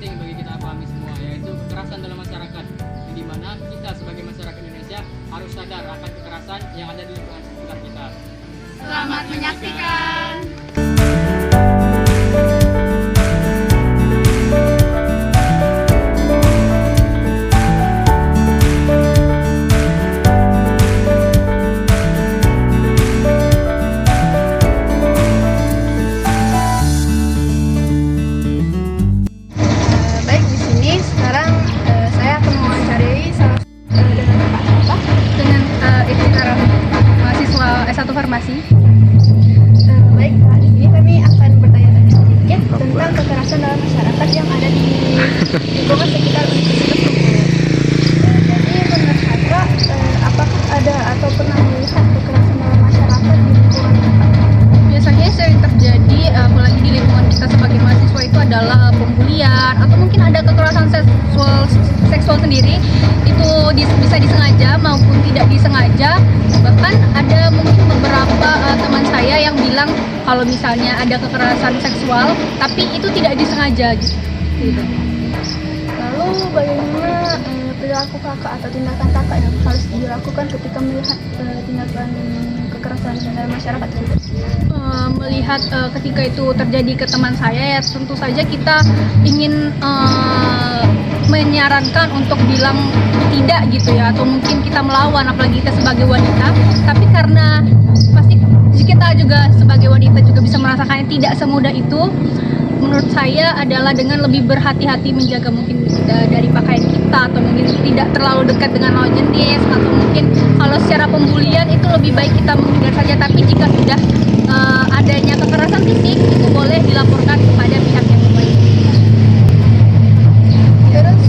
penting bagi kita pahami semua, yaitu kekerasan dalam masyarakat, di mana kita sebagai masyarakat Indonesia harus sadar akan kekerasan yang ada di lingkungan sekitar kita. Selamat menyaksikan. Baik, di sini sekarang saya akan mewawancarai dengan Ikrar mahasiswa S1 Farmasi. Baik, Pak, di sini kami akan bertanya-tanya sedikit tentang kekerasan dalam masyarakat yang ada di lingkungan sekitar Universitas Bengkulu. Jadi menurut Kakak, apakah ada atau pernah melihat kekerasan dalam masyarakat di lingkungan Kakak? Biasanya sering terjadi, apalagi di lingkungan kita sebagai mahasiswa itu adalah pembulian atau mungkin ada kekerasan seksual sendiri, itu bisa disengaja maupun tidak disengaja. Bahkan ada mungkin beberapa teman saya yang bilang kalau misalnya ada kekerasan seksual tapi itu tidak disengaja gitu. Lalu bagaimana perilaku kakak atau tindakan kakak yang harus dilakukan ketika melihat tindakan kekerasan dalam masyarakat tersebut? Melihat ketika itu terjadi ke teman saya, ya tentu saja kita ingin menyarankan untuk bilang tidak gitu ya, atau mungkin kita melawan, apalagi kita sebagai wanita. Tapi karena pasti kita juga sebagai wanita juga bisa merasakannya tidak semudah itu, menurut saya adalah dengan lebih berhati-hati menjaga mungkin dari pakaian kita, atau mungkin tidak terlalu dekat dengan lawan jenis, atau mungkin kalau secara pembulian itu lebih baik kita menghindar saja. Tapi jika sudah adanya kekerasan fisik, itu boleh dilaporkan kepada pihak yang berwajib. Terus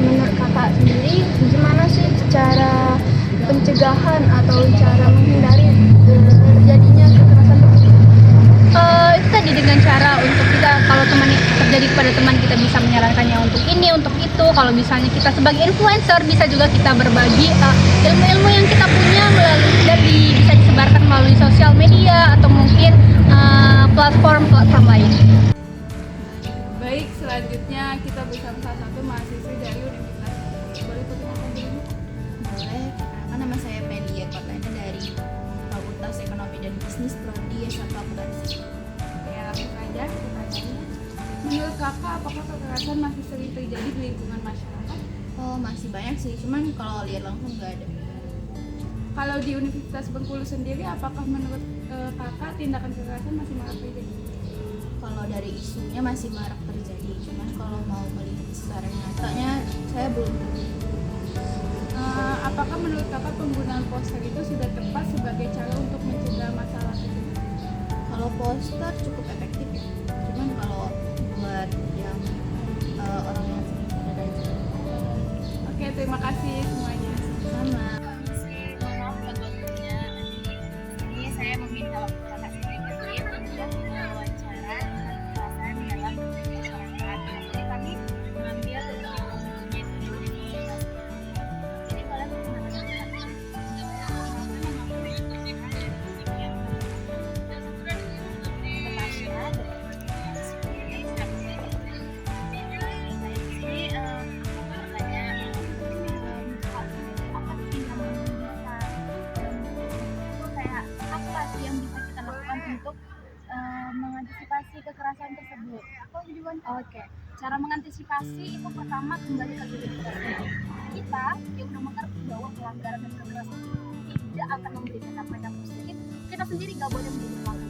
menurut kakak sendiri gimana sih cara pencegahan atau cara menghindari terjadinya kekerasan tersebut? Itu tadi dengan cara untuk kita, kalau teman terjadi kepada teman, kita bisa menyarankannya untuk ini, untuk itu. Kalau misalnya kita sebagai influencer, bisa juga kita berbagi ilmu-ilmu yang kita punya dan bisa disebarkan melalui sosial media atau mungkin platform-platform lain. Baik, selanjutnya kita bersama salah satu mahasiswi dari Universitas. Boleh perkenalkan diri? Boleh, nama saya Pelia Kotlana dari Fakultas Ekonomi dan Bisnis Prodi S1 Akuntansi. Ya, langsung saja pertanyaannya. Menurut kakak, apakah kekerasan masih sering terjadi di lingkungan masyarakat? Oh, masih banyak sih, cuman kalau lihat langsung nggak ada. Kalau di Universitas Bengkulu sendiri, apakah menurut kakak tindakan kekerasan masih marak terjadi? Kalau dari isunya masih marak terjadi, cuman kalau mau melihat secara nyatanya saya belum. Apakah menurut kakak penggunaan poster itu sudah tepat sebagai cara untuk mencegah masalah tersebut? Kalau poster cukup efektif ya, cuman kalau buat yang orang yang sering ada itu Oke, terima kasih semuanya. sama. Maaf buat waktunya. Ini saya meminta waktu kakak sedikit untuk mewawancara kekerasan dalam masyarakat. Jadi kami mengambil tentang umumnya itu dari komunitas. Jadi kalian mengenalkan untuk mengantisipasi kekerasan tersebut. Oke, cara mengantisipasi itu pertama kembali ke diri kita sendiri. Kita yang udah mengerti bahwa pelanggaran dan kekerasan itu tidak akan memberikan dampak yang positif, kita sendiri nggak boleh menjadi pelaku.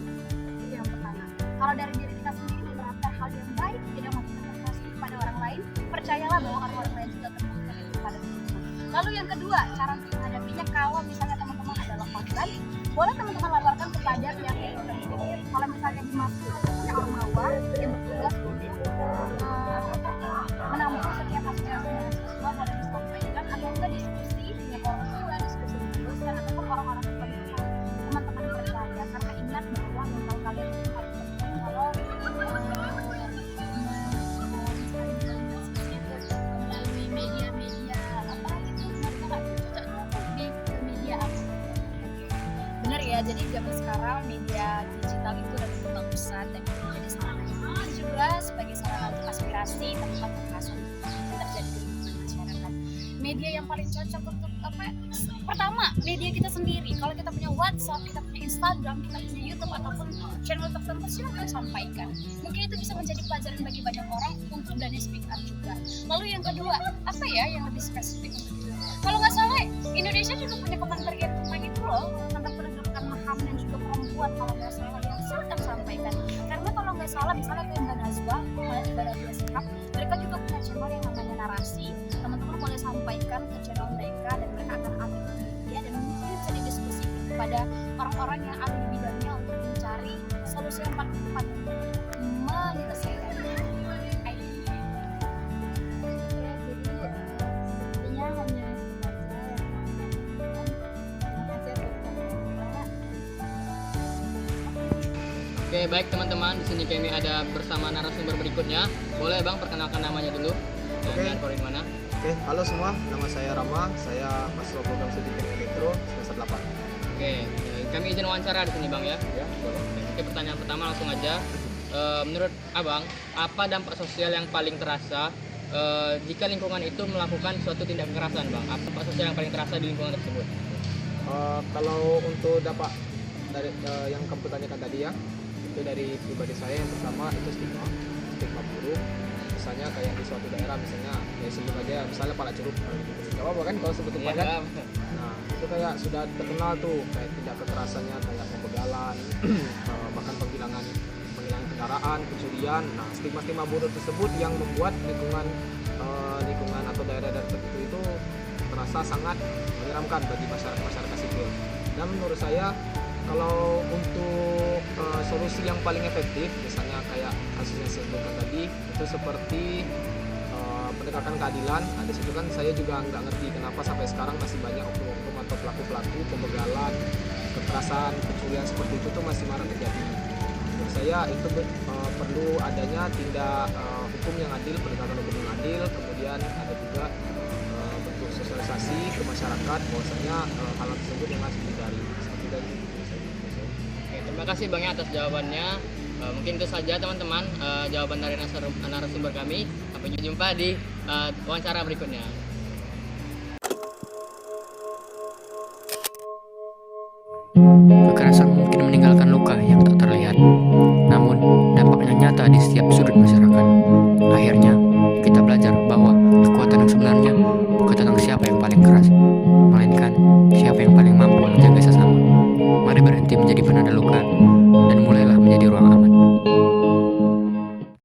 Itu yang pertama. Kalau dari diri kita sendiri menerapkan hal yang baik, tidak memberikan positif kepada orang lain, percayalah bahwa orang-orang lain juga terbuka kepada kita. Lalu yang kedua, cara untuk menghadapinya, kalau misalnya teman-teman adalah korban, boleh teman-teman laporkan kepada pihak yang terkait. Kalau misalnya dimaksud ormawa yang bertugas untuk menampung setiap aspirasi mahasiswa, boleh disampaikan atau enggak diskusi dengan orang tua, diskusi dengan dosen ataupun orang-orang tertentu yang teman-teman percaya. Karena ingat bahwa mental kalian itu harus terbentuk. Kalau melalui media-media apa itu, mereka nggak cocok di media apa. Benar ya, jadi zaman sekarang media digital itu udah berkembang pesat dan jadi sangat juga sebagai sarana untuk aspirasi tentang kekerasan yang terjadi di lingkungan masyarakat. Media yang paling cocok untuk apa? Pertama, media kita sendiri. Kalau kita punya WhatsApp, kita punya Instagram, kita punya YouTube ataupun channel tertentu, silahkan sampaikan. Mungkin itu bisa menjadi pelajaran bagi banyak orang untuk berani speak up juga. Lalu yang kedua, apa ya yang lebih spesifik untuk itu? Kalau nggak salah, Indonesia juga punya kementerian tentang itu loh, tentang penegakan HAM dan juga perempuan. Kalau nggak salah, yang silahkan sampaikan. Karena kalau nggak salah, misalnya kayak Mbak Najwa Shihab, mereka juga punya channel yang namanya Narasi. Teman-teman boleh sampaikan ke channel mereka dan mereka akan update media dan mungkin bisa didiskusikan kepada orang-orang yang ada di bidangnya untuk mencari solusi yang paling tepat untuk menyelesaikan Ya, jadi sepertinya hanya itu saja yang terima kasih atas pertanyaan. Oke, baik teman-teman, di sini kami ada bersama narasumber berikutnya. Boleh Bang perkenalkan namanya dulu? Oke. Dan dari mana? Oke, halo semua, nama saya Rama, saya mahasiswa program studi teknik elektro semester 8. Oke, kami izin wawancara di sini Bang ya. Ya, boleh. Oke, pertanyaan pertama langsung aja. Menurut Abang, apa dampak sosial yang paling terasa jika lingkungan itu melakukan suatu tindak kekerasan, Bang? Apa dampak sosial yang paling terasa di lingkungan tersebut? Kalau untuk dampak dari yang kamu tanyakan tadi ya, itu dari pribadi saya yang pertama itu stigma buruk. Misalnya kayak di suatu daerah, misalnya ya sebut aja misalnya Pala Curug, nggak apa-apa kan kalau sebut tempat kan? Nah itu kayak sudah terkenal tuh kayak tindak kekerasannya kayak pembegalan, bahkan penghilangan kendaraan, pencurian. Nah stigma buruk tersebut yang membuat lingkungan atau daerah-daerah tertentu itu terasa sangat menyeramkan bagi masyarakat sipil. Dan menurut saya kalau untuk solusi yang paling efektif, misalnya kayak kasus yang saya sebutkan tadi, itu seperti penegakan keadilan. Nah, di situ kan saya juga nggak ngerti kenapa sampai sekarang masih banyak oknum-oknum atau pelaku-pelaku pembegalan, kekerasan, pencurian seperti itu tuh masih marak terjadi. Menurut saya itu perlu adanya tindak hukum yang adil, penegakan hukum yang adil, kemudian ada juga bentuk sosialisasi ke masyarakat bahwasanya hal tersebut yang harus dihindari. Seperti itu. Oke, terima kasih Bang ya atas jawabannya. Mungkin itu saja teman-teman jawaban dari narasumber kami. Sampai jumpa di wawancara berikutnya. Kekerasan mungkin meninggalkan luka yang tak terlihat, namun dampaknya nyata di setiap sudut masyarakat. Akhirnya, kita belajar bahwa kekuatan yang sebenarnya bukan tentang siapa yang paling keras, melainkan siapa yang paling mampu menjaga sesama. Mari berhenti menjadi penanda luka